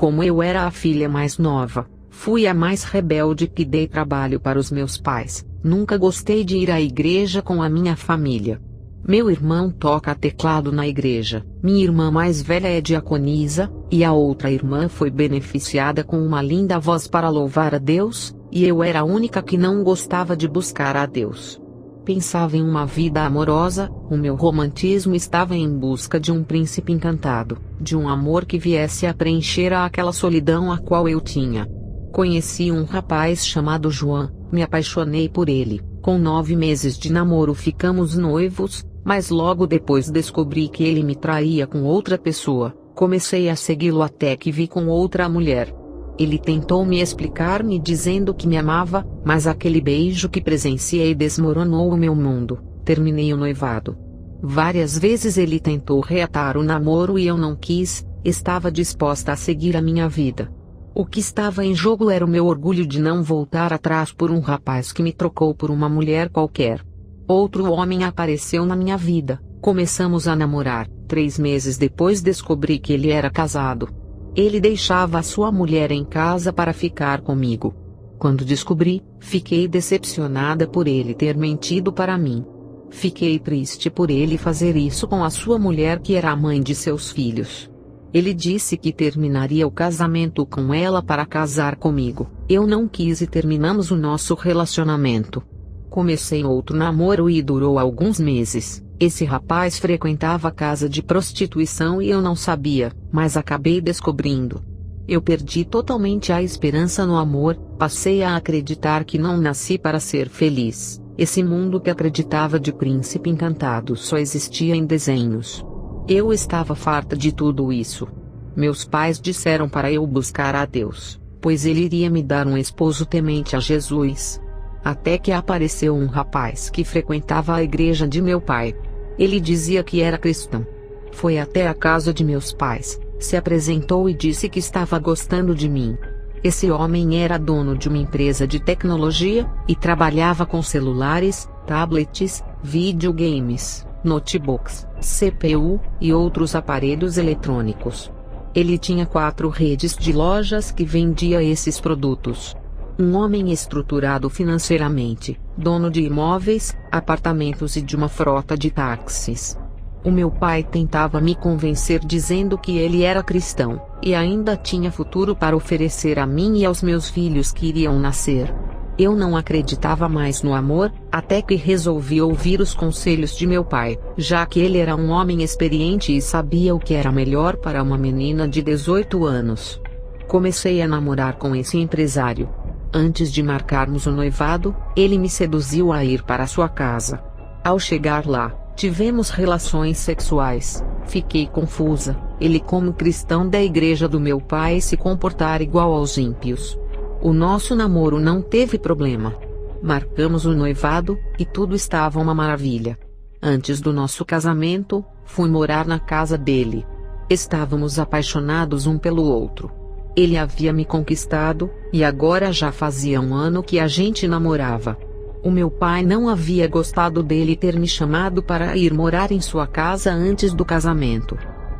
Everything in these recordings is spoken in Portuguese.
Como eu era a filha mais nova, fui a mais rebelde que dei trabalho para os meus pais. Nunca gostei de ir à igreja com a minha família. Meu irmão toca teclado na igreja, minha irmã mais velha é diaconisa, e a outra irmã foi beneficiada com uma linda voz para louvar a Deus, e eu era a única que não gostava de buscar a Deus. Pensava em uma vida amorosa, o meu romantismo estava em busca de um príncipe encantado, de um amor que viesse a preencher aquela solidão a qual eu tinha. Conheci um rapaz chamado João, me apaixonei por ele, com 9 meses de namoro ficamos noivos, mas logo depois descobri que ele me traía com outra pessoa, comecei a segui-lo até que vi com outra mulher. Ele tentou me explicar me dizendo que me amava, mas aquele beijo que presenciei desmoronou o meu mundo, terminei o noivado. Várias vezes ele tentou reatar o namoro e eu não quis, estava disposta a seguir a minha vida. O que estava em jogo era o meu orgulho de não voltar atrás por um rapaz que me trocou por uma mulher qualquer. Outro homem apareceu na minha vida, começamos a namorar, 3 meses depois descobri que ele era casado. Ele deixava a sua mulher em casa para ficar comigo. Quando descobri, fiquei decepcionada por ele ter mentido para mim. Fiquei triste por ele fazer isso com a sua mulher que era a mãe de seus filhos. Ele disse que terminaria o casamento com ela para casar comigo. Eu não quis e terminamos o nosso relacionamento. Comecei outro namoro e durou alguns meses. Esse rapaz frequentava casa de prostituição e eu não sabia, mas acabei descobrindo. Eu perdi totalmente a esperança no amor, passei a acreditar que não nasci para ser feliz. Esse mundo que acreditava de príncipe encantado só existia em desenhos. Eu estava farta de tudo isso. Meus pais disseram para eu buscar a Deus, pois ele iria me dar um esposo temente a Jesus. Até que apareceu um rapaz que frequentava a igreja de meu pai. Ele dizia que era cristão. Foi até a casa de meus pais, se apresentou e disse que estava gostando de mim. Esse homem era dono de uma empresa de tecnologia, e trabalhava com celulares, tablets, videogames, notebooks, CPU, e outros aparelhos eletrônicos. Ele tinha 4 redes de lojas que vendia esses produtos. Um homem estruturado financeiramente, dono de imóveis, apartamentos e de uma frota de táxis. O meu pai tentava me convencer dizendo que ele era cristão, e ainda tinha futuro para oferecer a mim e aos meus filhos que iriam nascer. Eu não acreditava mais no amor, até que resolvi ouvir os conselhos de meu pai, já que ele era um homem experiente e sabia o que era melhor para uma menina de 18 anos. Comecei a namorar com esse empresário. Antes de marcarmos o noivado, ele me seduziu a ir para sua casa. Ao chegar lá, tivemos relações sexuais. Fiquei confusa. Ele, como cristão da igreja do meu pai, se comportar igual aos ímpios. O nosso namoro não teve problema. Marcamos o noivado, e tudo estava uma maravilha. Antes do nosso casamento, fui morar na casa dele. Estávamos apaixonados um pelo outro. Ele havia me conquistado, e agora já fazia 1 ano que a gente namorava. O meu pai não havia gostado dele ter me chamado para ir morar em sua casa antes do casamento.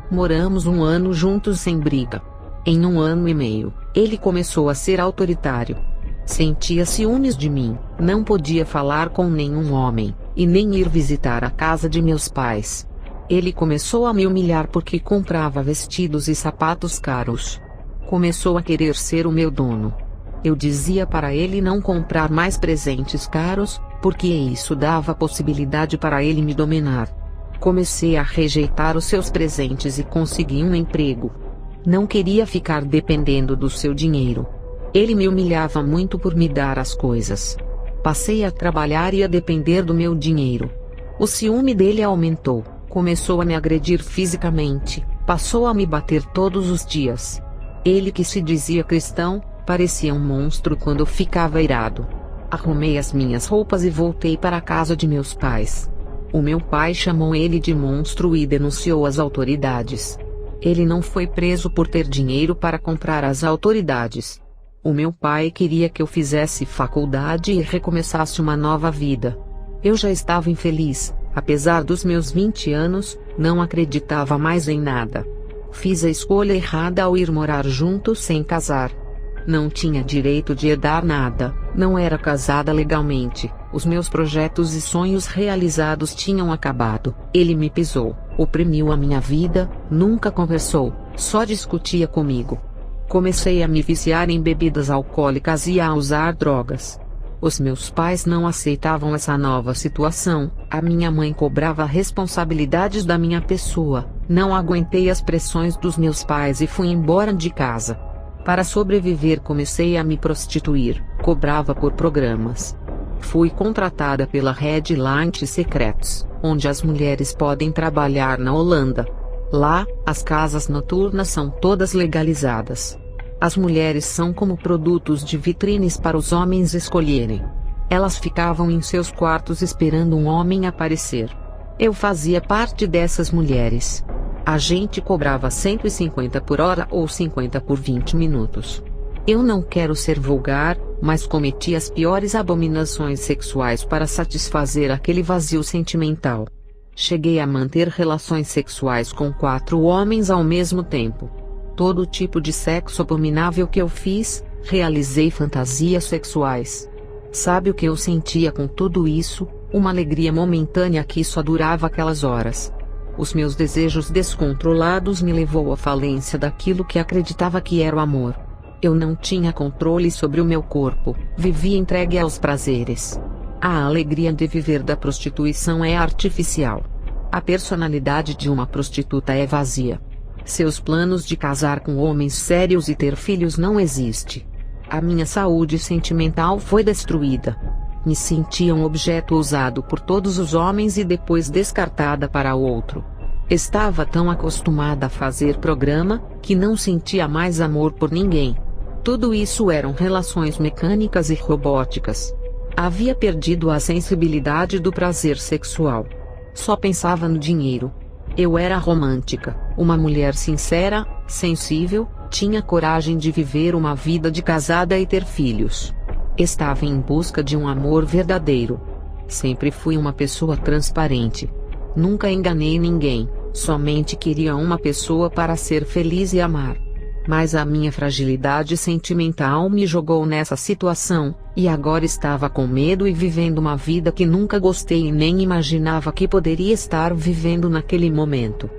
Moramos 1 ano juntos sem briga. Em 1 ano e meio, ele começou a ser autoritário. Sentia ciúmes de mim, não podia falar com nenhum homem, e nem ir visitar a casa de meus pais. Ele começou a me humilhar porque comprava vestidos e sapatos caros. Começou a querer ser o meu dono. Eu dizia para ele não comprar mais presentes caros, porque isso dava possibilidade para ele me dominar. Comecei a rejeitar os seus presentes e consegui um emprego. Não queria ficar dependendo do seu dinheiro. Ele me humilhava muito por me dar as coisas. Passei a trabalhar e a depender do meu dinheiro. O ciúme dele aumentou, começou a me agredir fisicamente, passou a me bater todos os dias. Ele, que se dizia cristão, parecia um monstro quando ficava irado. Arrumei as minhas roupas e voltei para a casa de meus pais. O meu pai chamou ele de monstro e denunciou as autoridades. Ele não foi preso por ter dinheiro para comprar as autoridades. O meu pai queria que eu fizesse faculdade e recomeçasse uma nova vida. Eu já estava infeliz, apesar dos meus 20 anos, não acreditava mais em nada. Fiz a escolha errada ao ir morar junto sem casar. Não tinha direito de herdar nada, não era casada legalmente, os meus projetos e sonhos realizados tinham acabado. Ele me pisou, oprimiu a minha vida, nunca conversou, só discutia comigo. Comecei a me viciar em bebidas alcoólicas e a usar drogas. Os meus pais não aceitavam essa nova situação, a minha mãe cobrava responsabilidades da minha pessoa, não aguentei as pressões dos meus pais e fui embora de casa. Para sobreviver comecei a me prostituir, cobrava por programas. Fui contratada pela Red Light Secrets, onde as mulheres podem trabalhar na Holanda. Lá, as casas noturnas são todas legalizadas. As mulheres são como produtos de vitrines para os homens escolherem. Elas ficavam em seus quartos esperando um homem aparecer. Eu fazia parte dessas mulheres. A gente cobrava 150 por hora ou 50 por 20 minutos. Eu não quero ser vulgar, mas cometi as piores abominações sexuais para satisfazer aquele vazio sentimental. Cheguei a manter relações sexuais com 4 homens ao mesmo tempo. Todo tipo de sexo abominável que eu fiz, realizei fantasias sexuais. Sabe o que eu sentia com tudo isso? Uma alegria momentânea que só durava aquelas horas. Os meus desejos descontrolados me levou à falência daquilo que acreditava que era o amor. Eu não tinha controle sobre o meu corpo, vivia entregue aos prazeres. A alegria de viver da prostituição é artificial. A personalidade de uma prostituta é vazia. Seus planos de casar com homens sérios e ter filhos não existe. A minha saúde sentimental foi destruída. Me sentia um objeto usado por todos os homens e depois descartada para outro. Estava tão acostumada a fazer programa, que não sentia mais amor por ninguém. Tudo isso eram relações mecânicas e robóticas. Havia perdido a sensibilidade do prazer sexual. Só pensava no dinheiro. Eu era romântica, uma mulher sincera, sensível, tinha coragem de viver uma vida de casada e ter filhos. Estava em busca de um amor verdadeiro. Sempre fui uma pessoa transparente. Nunca enganei ninguém, somente queria uma pessoa para ser feliz e amar. Mas a minha fragilidade sentimental me jogou nessa situação, e agora estava com medo e vivendo uma vida que nunca gostei e nem imaginava que poderia estar vivendo naquele momento.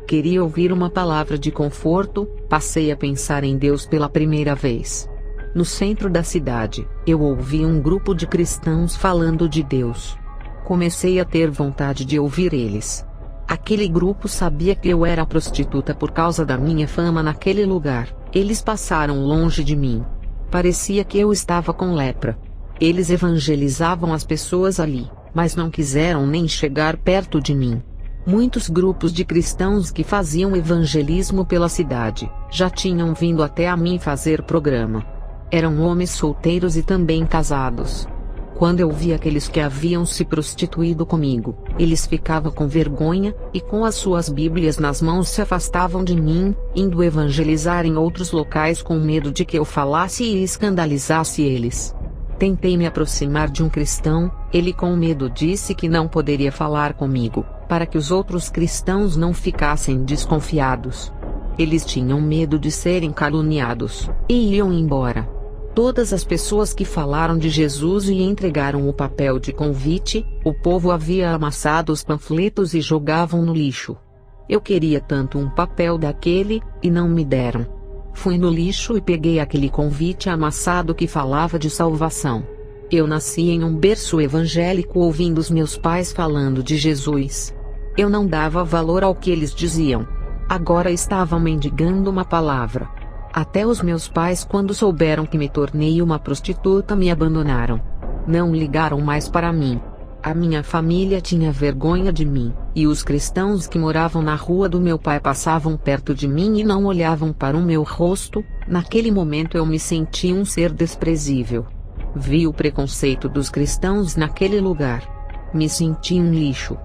Queria ouvir uma palavra de conforto, passei a pensar em Deus pela primeira vez. No centro da cidade, eu ouvi um grupo de cristãos falando de Deus. Comecei a ter vontade de ouvir eles. Aquele grupo sabia que eu era prostituta por causa da minha fama naquele lugar. Eles passaram longe de mim. Parecia que eu estava com lepra. Eles evangelizavam as pessoas ali, mas não quiseram nem chegar perto de mim. Muitos grupos de cristãos que faziam evangelismo pela cidade, já tinham vindo até a mim fazer programa. Eram homens solteiros e também casados. Quando eu vi aqueles que haviam se prostituído comigo, eles ficavam com vergonha, e com as suas bíblias nas mãos se afastavam de mim, indo evangelizar em outros locais com medo de que eu falasse e escandalizasse eles. Tentei me aproximar de um cristão, ele com medo disse que não poderia falar comigo, para que os outros cristãos não ficassem desconfiados. Eles tinham medo de serem caluniados, e iam embora. Todas as pessoas que falaram de Jesus e entregaram o papel de convite, o povo havia amassado os panfletos e jogavam no lixo. Eu queria tanto um papel daquele, e não me deram. Fui no lixo e peguei aquele convite amassado que falava de salvação. Eu nasci em um berço evangélico ouvindo os meus pais falando de Jesus. Eu não dava valor ao que eles diziam. Agora estavam mendigando uma palavra. Até os meus pais, quando souberam que me tornei uma prostituta, me abandonaram. Não ligaram mais para mim. A minha família tinha vergonha de mim, e os cristãos que moravam na rua do meu pai passavam perto de mim e não olhavam para o meu rosto. Naquele momento eu me senti um ser desprezível. Vi o preconceito dos cristãos naquele lugar. Me senti um lixo.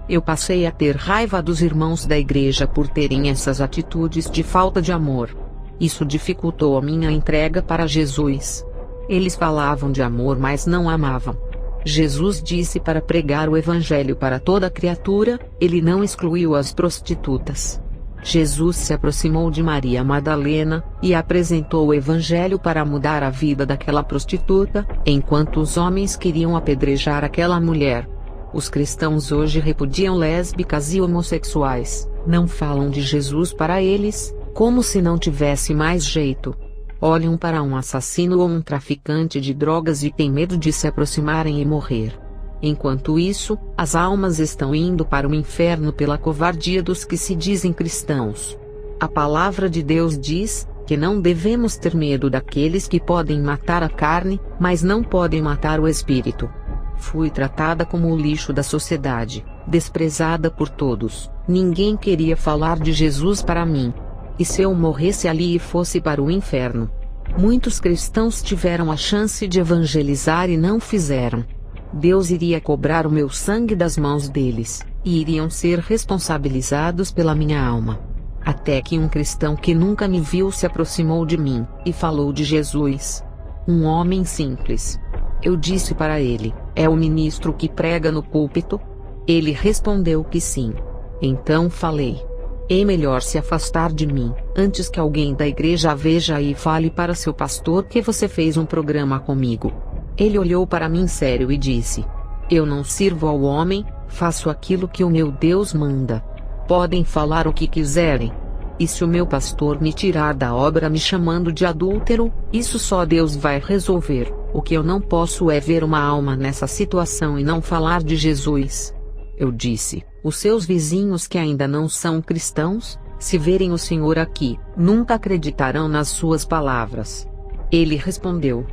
Eu passei a ter raiva dos irmãos da igreja por terem essas atitudes de falta de amor. Isso dificultou a minha entrega para Jesus. Eles falavam de amor, mas não amavam. Jesus disse para pregar o evangelho para toda criatura, ele não excluiu as prostitutas. Jesus se aproximou de Maria Madalena, e apresentou o evangelho para mudar a vida daquela prostituta, enquanto os homens queriam apedrejar aquela mulher. Os cristãos hoje repudiam lésbicas e homossexuais, não falam de Jesus para eles, como se não tivesse mais jeito. Olham para um assassino ou um traficante de drogas e têm medo de se aproximarem e morrer. Enquanto isso, as almas estão indo para o inferno pela covardia dos que se dizem cristãos. A palavra de Deus diz que não devemos ter medo daqueles que podem matar a carne, mas não podem matar o espírito. Fui tratada como o lixo da sociedade, desprezada por todos. Ninguém queria falar de Jesus para mim. E se eu morresse ali e fosse para o inferno? Muitos cristãos tiveram a chance de evangelizar e não fizeram. Deus iria cobrar o meu sangue das mãos deles, e iriam ser responsabilizados pela minha alma. Até que um cristão que nunca me viu se aproximou de mim, e falou de Jesus. Um homem simples. Eu disse para ele: é o ministro que prega no púlpito? Ele respondeu que sim. Então falei: é melhor se afastar de mim, antes que alguém da igreja veja e fale para seu pastor que você fez um programa comigo. Ele olhou para mim sério e disse: eu não sirvo ao homem, faço aquilo que o meu Deus manda. Podem falar o que quiserem. E se o meu pastor me tirar da obra me chamando de adúltero, isso só Deus vai resolver. O que eu não posso é ver uma alma nessa situação e não falar de Jesus. Eu disse: os seus vizinhos que ainda não são cristãos, se verem o Senhor aqui, nunca acreditarão nas suas palavras. Ele respondeu: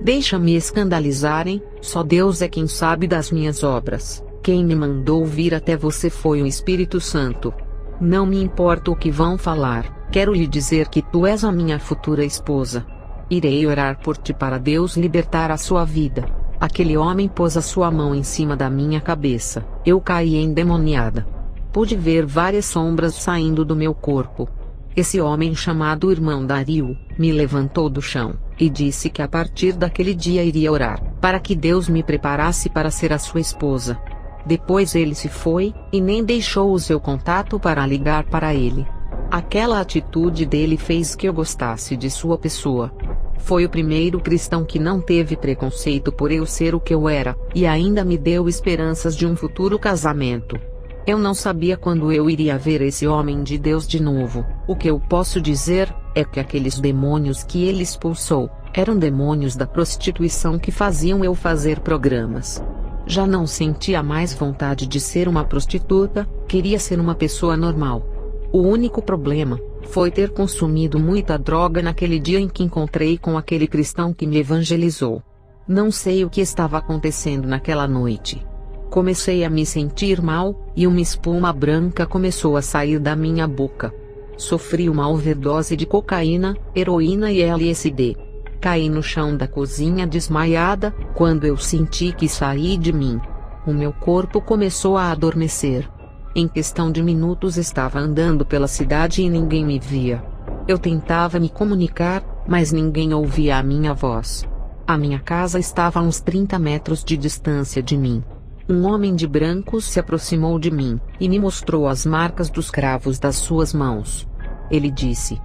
deixa-me escandalizarem, só Deus é quem sabe das minhas obras. Quem me mandou vir até você foi o Espírito Santo. Não me importa o que vão falar, quero lhe dizer que tu és a minha futura esposa. Irei orar por ti para Deus libertar a sua vida. Aquele homem pôs a sua mão em cima da minha cabeça, eu caí endemoniada. Pude ver várias sombras saindo do meu corpo. Esse homem chamado Irmão Dario, me levantou do chão, e disse que a partir daquele dia iria orar, para que Deus me preparasse para ser a sua esposa. Depois ele se foi, e nem deixou o seu contato para ligar para ele. Aquela atitude dele fez que eu gostasse de sua pessoa. Foi o primeiro cristão que não teve preconceito por eu ser o que eu era, e ainda me deu esperanças de um futuro casamento. Eu não sabia quando eu iria ver esse homem de Deus de novo. O que eu posso dizer é que aqueles demônios que ele expulsou eram demônios da prostituição que faziam eu fazer programas. Já não sentia mais vontade de ser uma prostituta, queria ser uma pessoa normal. O único problema foi ter consumido muita droga naquele dia em que encontrei com aquele cristão que me evangelizou. Não sei o que estava acontecendo naquela noite. Comecei a me sentir mal, e uma espuma branca começou a sair da minha boca. Sofri uma overdose de cocaína, heroína e LSD. Caí no chão da cozinha desmaiada, quando eu senti que saí de mim. O meu corpo começou a adormecer. Em questão de minutos estava andando pela cidade e ninguém me via. Eu tentava me comunicar, mas ninguém ouvia a minha voz. A minha casa estava a uns 30 metros de distância de mim. Um homem de branco se aproximou de mim, e me mostrou as marcas dos cravos das suas mãos. Ele disse: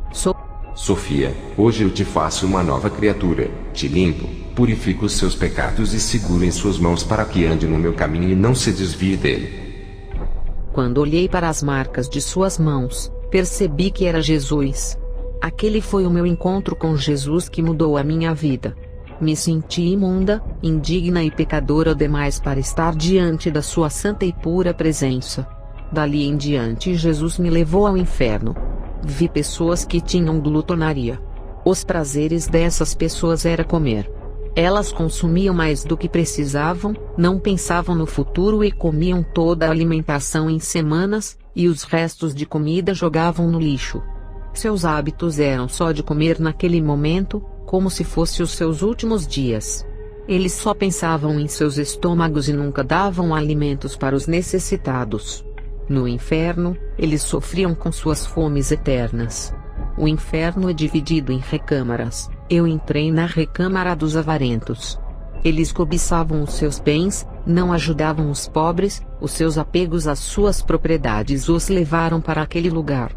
Sofia, hoje eu te faço uma nova criatura, te limpo, purifico os seus pecados e seguro em suas mãos para que ande no meu caminho e não se desvie dele. Quando olhei para as marcas de suas mãos, percebi que era Jesus. Aquele foi o meu encontro com Jesus que mudou a minha vida. Me senti imunda, indigna e pecadora demais para estar diante da sua santa e pura presença. Dali em diante Jesus me levou ao inferno. Vi pessoas que tinham glutonaria. Os prazeres dessas pessoas era comer. Elas consumiam mais do que precisavam, não pensavam no futuro e comiam toda a alimentação em semanas, e os restos de comida jogavam no lixo. Seus hábitos eram só de comer naquele momento, como se fosse os seus últimos dias. Eles só pensavam em seus estômagos e nunca davam alimentos para os necessitados. No inferno, eles sofriam com suas fomes eternas. O inferno é dividido em recâmaras. Eu entrei na recâmara dos avarentos. Eles cobiçavam os seus bens, não ajudavam os pobres, os seus apegos às suas propriedades os levaram para aquele lugar.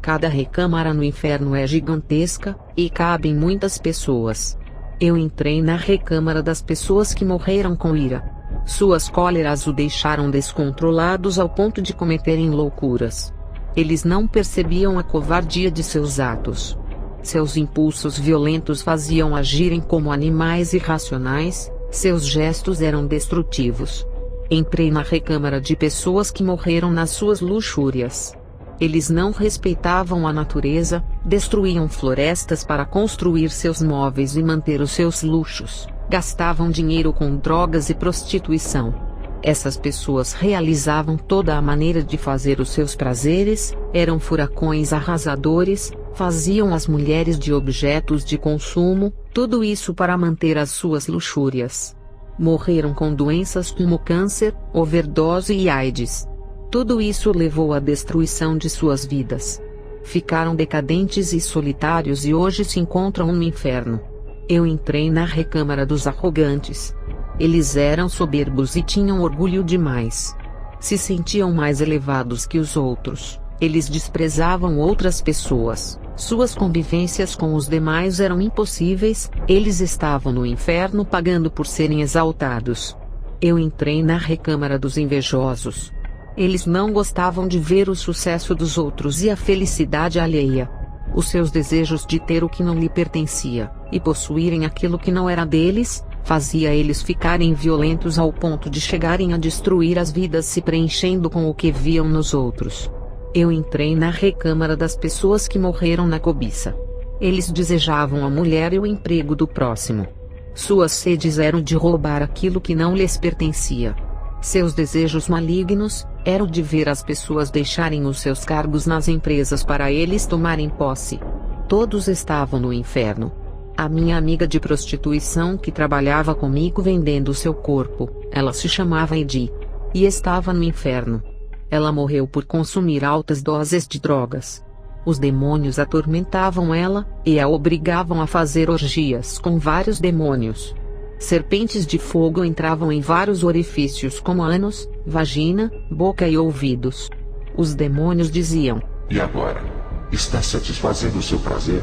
Cada recâmara no inferno é gigantesca, e cabem muitas pessoas. Eu entrei na recâmara das pessoas que morreram com ira. Suas cóleras o deixaram descontrolados ao ponto de cometerem loucuras. Eles não percebiam a covardia de seus atos. Seus impulsos violentos faziam agirem como animais irracionais, seus gestos eram destrutivos. Entrei na recâmara de pessoas que morreram nas suas luxúrias. Eles não respeitavam a natureza, destruíam florestas para construir seus móveis e manter os seus luxos, gastavam dinheiro com drogas e prostituição. Essas pessoas realizavam toda a maneira de fazer os seus prazeres, eram furacões arrasadores, faziam as mulheres de objetos de consumo, tudo isso para manter as suas luxúrias. Morreram com doenças como câncer, overdose e AIDS. Tudo isso levou à destruição de suas vidas. Ficaram decadentes e solitários e hoje se encontram no inferno. Eu entrei na recâmara dos arrogantes. Eles eram soberbos e tinham orgulho demais. Se sentiam mais elevados que os outros. Eles desprezavam outras pessoas. Suas convivências com os demais eram impossíveis. Eles estavam no inferno pagando por serem exaltados. Eu entrei na recâmara dos invejosos. Eles não gostavam de ver o sucesso dos outros e a felicidade alheia. Os seus desejos de ter o que não lhe pertencia, e possuírem aquilo que não era deles, fazia eles ficarem violentos ao ponto de chegarem a destruir as vidas se preenchendo com o que viam nos outros. Eu entrei na recâmara das pessoas que morreram na cobiça. Eles desejavam a mulher e o emprego do próximo. Suas sedes eram de roubar aquilo que não lhes pertencia. Seus desejos malignos eram de ver as pessoas deixarem os seus cargos nas empresas para eles tomarem posse. Todos estavam no inferno. A minha amiga de prostituição que trabalhava comigo vendendo seu corpo, ela se chamava Edi. E estava no inferno. Ela morreu por consumir altas doses de drogas. Os demônios atormentavam ela, e a obrigavam a fazer orgias com vários demônios. Serpentes de fogo entravam em vários orifícios como ânus, vagina, boca e ouvidos. Os demônios diziam: E agora? Está satisfazendo o seu prazer?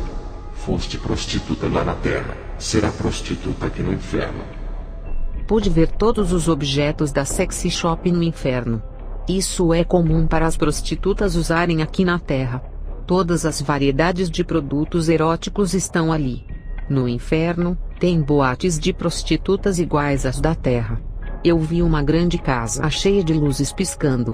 Foste prostituta lá na terra, será prostituta aqui no inferno. Pude ver todos os objetos da sexy shop no inferno. Isso é comum para as prostitutas usarem aqui na terra. Todas as variedades de produtos eróticos estão ali. No inferno, tem boates de prostitutas iguais às da terra. Eu vi uma grande casa cheia de luzes piscando.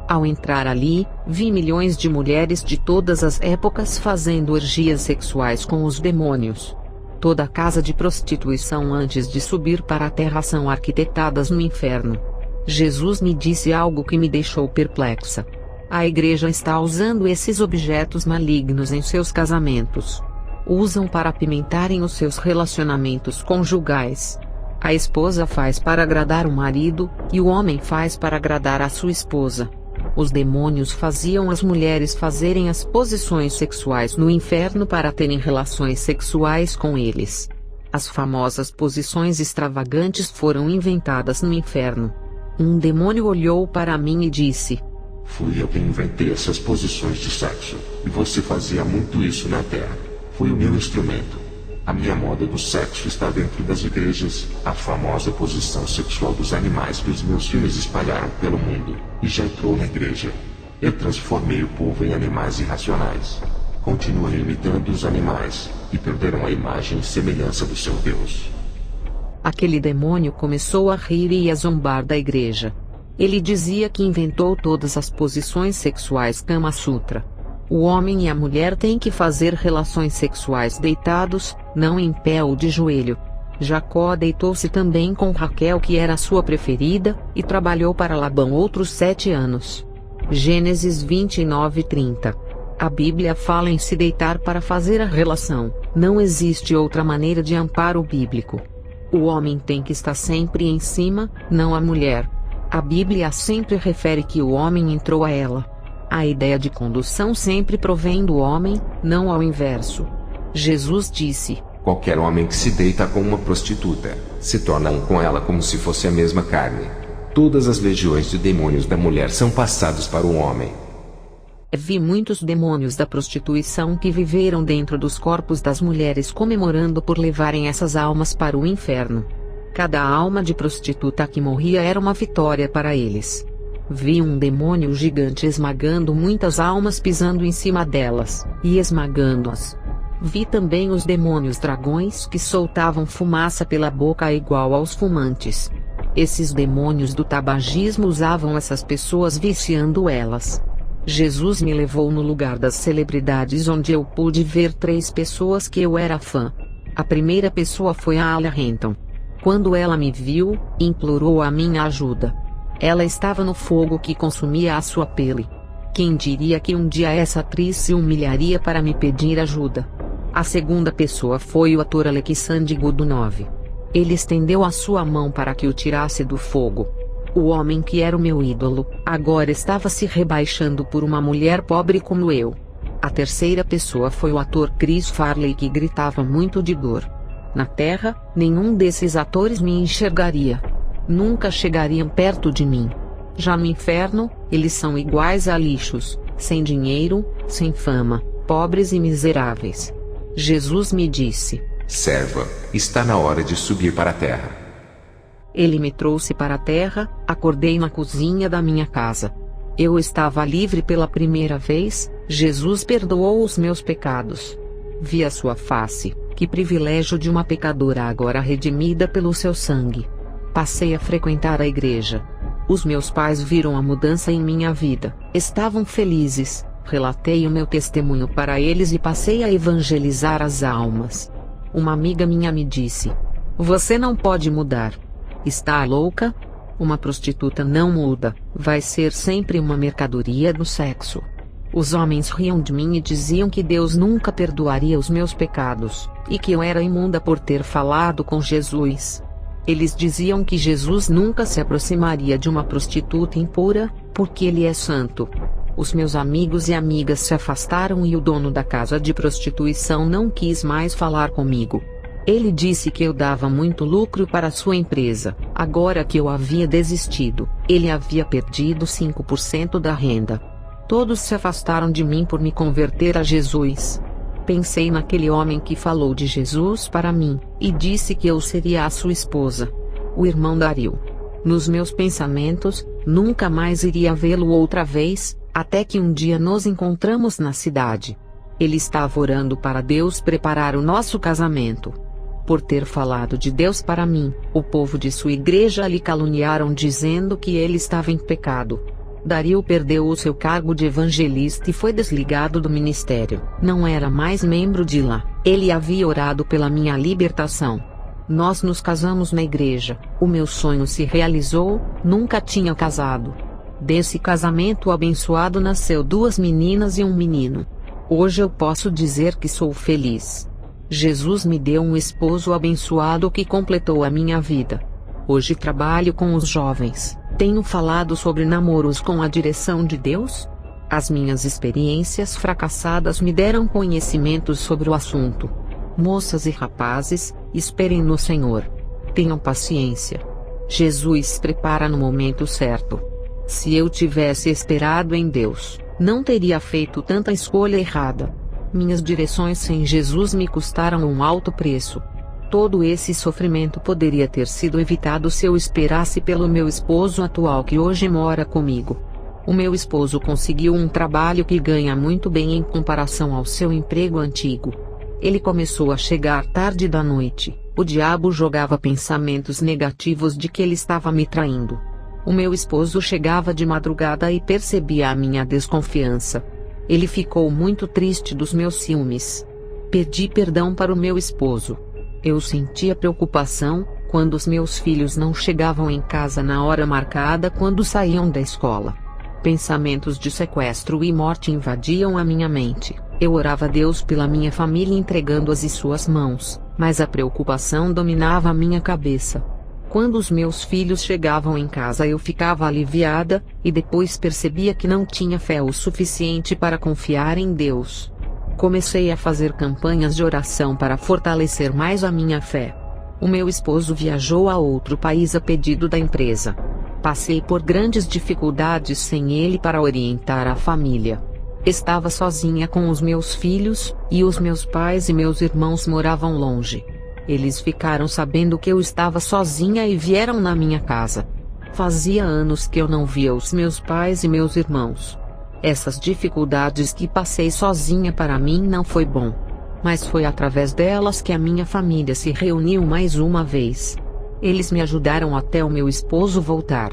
Ao entrar ali, vi milhões de mulheres de todas as épocas fazendo orgias sexuais com os demônios. Toda casa de prostituição antes de subir para a terra são arquitetadas no inferno. Jesus me disse algo que me deixou perplexa. A igreja está usando esses objetos malignos em seus casamentos. Usam para apimentarem os seus relacionamentos conjugais. A esposa faz para agradar o marido, e o homem faz para agradar a sua esposa. Os demônios faziam as mulheres fazerem as posições sexuais no inferno para terem relações sexuais com eles. As famosas posições extravagantes foram inventadas no inferno. Um demônio olhou para mim e disse: Fui eu quem inventei essas posições de sexo, e você fazia muito isso na terra. Foi o meu instrumento. A minha moda do sexo está dentro das igrejas, a famosa posição sexual dos animais que os meus filhos espalharam pelo mundo, e já entrou na igreja. Eu transformei o povo em animais irracionais. Continuem imitando os animais, e perderão a imagem e semelhança do seu Deus. Aquele demônio começou a rir e a zombar da igreja. Ele dizia que inventou todas as posições sexuais Kama Sutra. O homem e a mulher têm que fazer relações sexuais deitados, não em pé ou de joelho. Jacó deitou-se também com Raquel, que era sua preferida, e trabalhou para Labão outros 7 anos. Gênesis 29:30. A Bíblia fala em se deitar para fazer a relação. Não existe outra maneira de amparo bíblico. O homem tem que estar sempre em cima, não a mulher. A Bíblia sempre refere que o homem entrou a ela. A ideia de condução sempre provém do homem, não ao inverso. Jesus disse: Qualquer homem que se deita com uma prostituta, se torna um com ela como se fosse a mesma carne. Todas as legiões de demônios da mulher são passados para o homem. Vi muitos demônios da prostituição que viveram dentro dos corpos das mulheres comemorando por levarem essas almas para o inferno. Cada alma de prostituta que morria era uma vitória para eles. Vi um demônio gigante esmagando muitas almas pisando em cima delas, e esmagando-as. Vi também os demônios dragões que soltavam fumaça pela boca igual aos fumantes. Esses demônios do tabagismo usavam essas pessoas viciando elas. Jesus me levou no lugar das celebridades onde eu pude ver 3 pessoas que eu era fã. A primeira pessoa foi a Alia Renton. Quando ela me viu, implorou a minha ajuda. Ela estava no fogo que consumia a sua pele. Quem diria que um dia essa atriz se humilharia para me pedir ajuda? A segunda pessoa foi o ator Alexandre Godunov. Ele estendeu a sua mão para que o tirasse do fogo. O homem que era o meu ídolo, agora estava se rebaixando por uma mulher pobre como eu. A terceira pessoa foi o ator Chris Farley que gritava muito de dor. Na Terra, nenhum desses atores me enxergaria. Nunca chegariam perto de mim. Já no inferno, eles são iguais a lixos, sem dinheiro, sem fama, pobres e miseráveis. Jesus me disse: serva, está na hora de subir para a terra. Ele me trouxe para a terra, acordei na cozinha da minha casa. Eu estava livre pela primeira vez, Jesus perdoou os meus pecados. Vi a sua face, que privilégio de uma pecadora agora redimida pelo seu sangue. Passei a frequentar a igreja. Os meus pais viram a mudança em minha vida, estavam felizes, relatei o meu testemunho para eles e passei a evangelizar as almas. Uma amiga minha me disse: você não pode mudar. Está louca? Uma prostituta não muda, vai ser sempre uma mercadoria do sexo. Os homens riam de mim e diziam que Deus nunca perdoaria os meus pecados, e que eu era imunda por ter falado com Jesus. Eles diziam que Jesus nunca se aproximaria de uma prostituta impura, porque ele é santo. Os meus amigos e amigas se afastaram e o dono da casa de prostituição não quis mais falar comigo. Ele disse que eu dava muito lucro para sua empresa. Agora que eu havia desistido, ele havia perdido 5% da renda. Todos se afastaram de mim por me converter a Jesus. Pensei naquele homem que falou de Jesus para mim, e disse que eu seria a sua esposa. O irmão Dario. Nos meus pensamentos, nunca mais iria vê-lo outra vez, até que um dia nos encontramos na cidade. Ele estava orando para Deus preparar o nosso casamento. Por ter falado de Deus para mim, o povo de sua igreja lhe caluniaram dizendo que ele estava em pecado. Dario perdeu o seu cargo de evangelista e foi desligado do ministério. Não era mais membro de lá. Ele havia orado pela minha libertação. Nós nos casamos na igreja. O meu sonho se realizou. Nunca tinha casado. Desse casamento abençoado nasceu 2 meninas e um menino. Hoje eu posso dizer que sou feliz. Jesus me deu um esposo abençoado que completou a minha vida. Hoje trabalho com os jovens. Tenho falado sobre namoros com a direção de Deus? As minhas experiências fracassadas me deram conhecimentos sobre o assunto. Moças e rapazes, esperem no Senhor. Tenham paciência. Jesus prepara no momento certo. Se eu tivesse esperado em Deus, não teria feito tanta escolha errada. Minhas direções sem Jesus me custaram um alto preço. Todo esse sofrimento poderia ter sido evitado se eu esperasse pelo meu esposo atual que hoje mora comigo. O meu esposo conseguiu um trabalho que ganha muito bem em comparação ao seu emprego antigo. Ele começou a chegar tarde da noite. O diabo jogava pensamentos negativos de que ele estava me traindo. O meu esposo chegava de madrugada e percebia a minha desconfiança. Ele ficou muito triste dos meus ciúmes. Pedi perdão para o meu esposo. Eu sentia preocupação quando os meus filhos não chegavam em casa na hora marcada quando saíam da escola. Pensamentos de sequestro e morte invadiam a minha mente. Eu orava a Deus pela minha família entregando-as em suas mãos, mas a preocupação dominava a minha cabeça. Quando os meus filhos chegavam em casa eu ficava aliviada, e depois percebia que não tinha fé o suficiente para confiar em Deus. Comecei a fazer campanhas de oração para fortalecer mais a minha fé. O meu esposo viajou a outro país a pedido da empresa. Passei por grandes dificuldades sem ele para orientar a família. Estava sozinha com os meus filhos, e os meus pais e meus irmãos moravam longe. Eles ficaram sabendo que eu estava sozinha e vieram na minha casa. Fazia anos que eu não via os meus pais e meus irmãos. Essas dificuldades que passei sozinha para mim não foi bom. Mas foi através delas que a minha família se reuniu mais uma vez. Eles me ajudaram até o meu esposo voltar.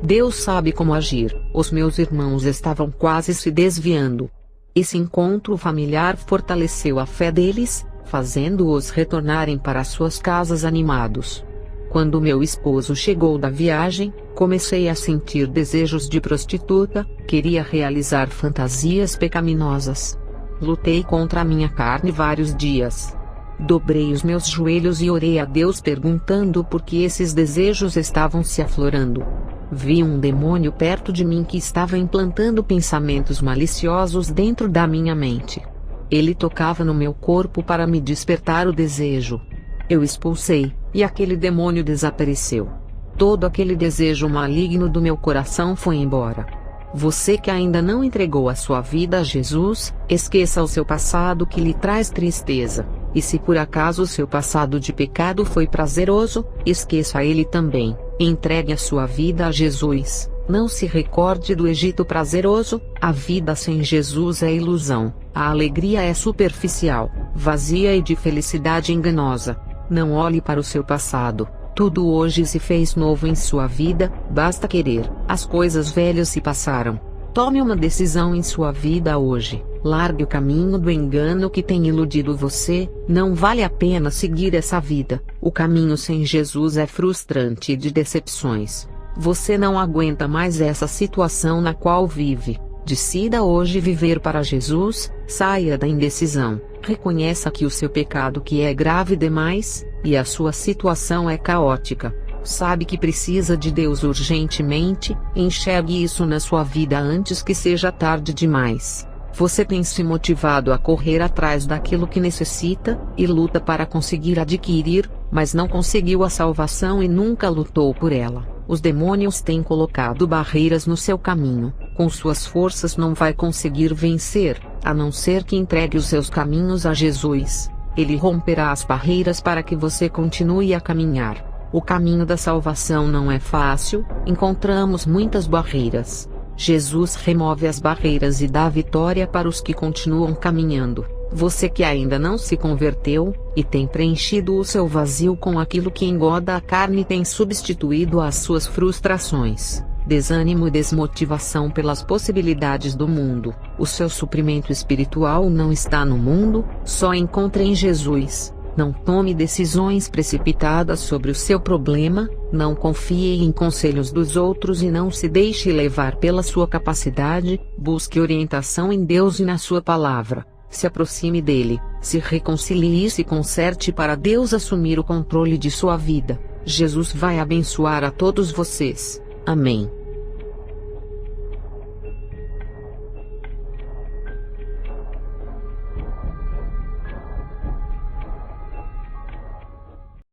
Deus sabe como agir. Os meus irmãos estavam quase se desviando. Esse encontro familiar fortaleceu a fé deles, fazendo-os retornarem para suas casas animados. Quando meu esposo chegou da viagem, comecei a sentir desejos de prostituta, queria realizar fantasias pecaminosas. Lutei contra a minha carne vários dias. Dobrei os meus joelhos e orei a Deus perguntando por que esses desejos estavam se aflorando. Vi um demônio perto de mim que estava implantando pensamentos maliciosos dentro da minha mente. Ele tocava no meu corpo para me despertar o desejo. Eu expulsei, e aquele demônio desapareceu. Todo aquele desejo maligno do meu coração foi embora. Você que ainda não entregou a sua vida a Jesus, esqueça o seu passado que lhe traz tristeza. E se por acaso o seu passado de pecado foi prazeroso, esqueça ele também. Entregue a sua vida a Jesus. Não se recorde do Egito prazeroso. A vida sem Jesus é ilusão. A alegria é superficial, vazia e de felicidade enganosa. Não olhe para o seu passado. Tudo hoje se fez novo em sua vida, basta querer. As coisas velhas se passaram. Tome uma decisão em sua vida hoje. Largue o caminho do engano que tem iludido você. Não vale a pena seguir essa vida. O caminho sem Jesus é frustrante e de decepções. Você não aguenta mais essa situação na qual vive. Decida hoje viver para Jesus, saia da indecisão. Reconheça que o seu pecado que é grave demais, e a sua situação é caótica. Sabe que precisa de Deus urgentemente, enxergue isso na sua vida antes que seja tarde demais. Você tem se motivado a correr atrás daquilo que necessita, e luta para conseguir adquirir, mas não conseguiu a salvação e nunca lutou por ela. Os demônios têm colocado barreiras no seu caminho. Com suas forças não vai conseguir vencer, a não ser que entregue os seus caminhos a Jesus. Ele romperá as barreiras para que você continue a caminhar. O caminho da salvação não é fácil, encontramos muitas barreiras. Jesus remove as barreiras e dá vitória para os que continuam caminhando. Você que ainda não se converteu, e tem preenchido o seu vazio com aquilo que engoda a carne, tem substituído as suas frustrações, desânimo e desmotivação pelas possibilidades do mundo. O seu suprimento espiritual não está no mundo, só encontra em Jesus. Não tome decisões precipitadas sobre o seu problema, não confie em conselhos dos outros e não se deixe levar pela sua capacidade. Busque orientação em Deus e na sua palavra. Se aproxime dele, se reconcilie e se conserte para Deus assumir o controle de sua vida. Jesus vai abençoar a todos vocês. Amém.